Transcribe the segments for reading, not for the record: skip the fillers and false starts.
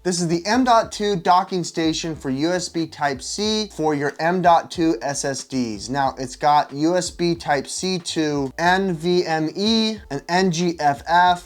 This is the M.2 docking station for USB Type-C for your M.2 SSDs. Now, it's got USB Type-C to NVMe and NGFF,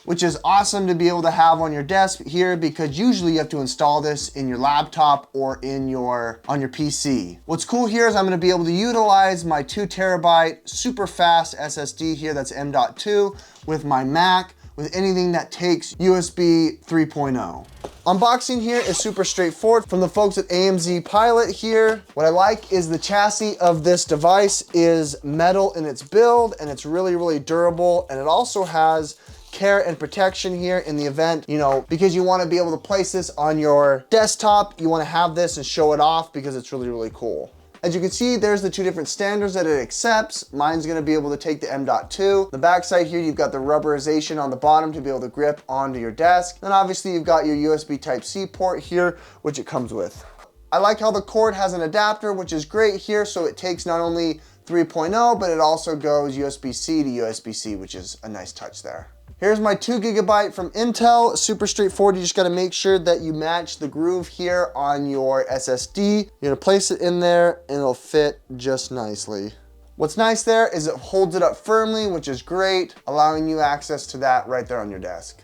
which is awesome to be able to have on your desk here because usually you have to install this in your laptop or on your PC. What's cool here is I'm gonna be able to utilize my 2 terabyte super fast SSD here, that's M.2, with my Mac, with anything that takes USB 3.0. Unboxing here is super straightforward from the folks at AMZPILOT here. What I like is the chassis of this device is metal in its build, and it's really, really durable, and it also has care and protection here in the event, because you want to be able to place this on your desktop. You want to have this and show it off because it's really, really cool. As you can see, there's the 2 different standards that it accepts. Mine's gonna be able to take the M.2. The back side here, you've got the rubberization on the bottom to be able to grip onto your desk. Then obviously you've got your USB Type-C port here, which it comes with. I like how the cord has an adapter, which is great here. So it takes not only 3.0, but it also goes USB-C to USB-C, which is a nice touch there. Here's my 2 GB from Intel, super straightforward. You just gotta make sure that you match the groove here on your SSD. You're gonna place it in there and it'll fit just nicely. What's nice there is it holds it up firmly, which is great, allowing you access to that right there on your desk.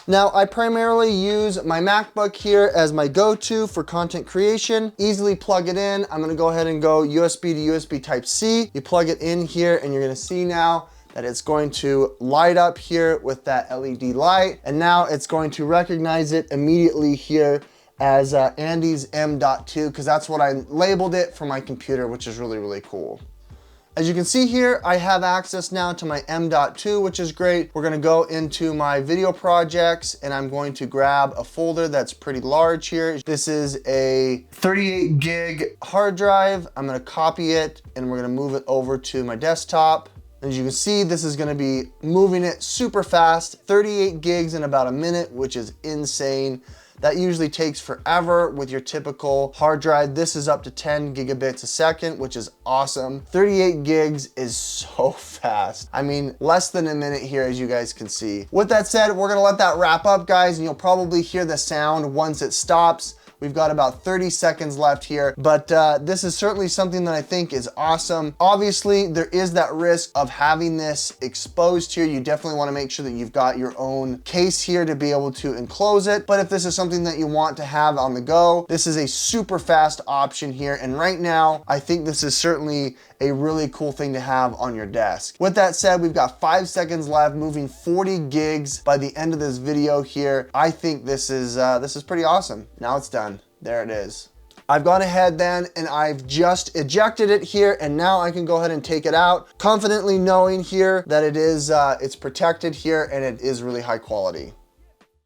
Now, I primarily use my MacBook here as my go-to for content creation. Easily plug it in. I'm gonna go ahead and go USB to USB Type-C. You plug it in here and you're gonna see now that it's going to light up here with that LED light. And now it's going to recognize it immediately here as Andy's M.2, because that's what I labeled it for my computer, which is really, really cool. As you can see here, I have access now to my M.2, which is great. We're gonna go into my video projects and I'm going to grab a folder that's pretty large here. This is a 38 gig hard drive. I'm gonna copy it and we're gonna move it over to my desktop. As you can see, this is gonna be moving it super fast, 38 gigs in about a minute, which is insane. That usually takes forever with your typical hard drive. This is up to 10 gigabits a second, which is awesome. 38 gigs is so fast. I mean, less than a minute here, as you guys can see. With that said, we're gonna let that wrap up, guys, and you'll probably hear the sound once it stops. We've got about 30 seconds left here, but this is certainly something that I think is awesome. Obviously, there is that risk of having this exposed here. You definitely wanna make sure that you've got your own case here to be able to enclose it. But if this is something that you want to have on the go, this is a super fast option here. And right now, I think this is certainly a really cool thing to have on your desk. With that said, we've got 5 seconds left, moving 40 gigs by the end of this video here. I think this is pretty awesome. Now it's done. There it is. I've gone ahead then and I've just ejected it here, and now I can go ahead and take it out, confidently knowing here that it is it's protected here and it is really high quality.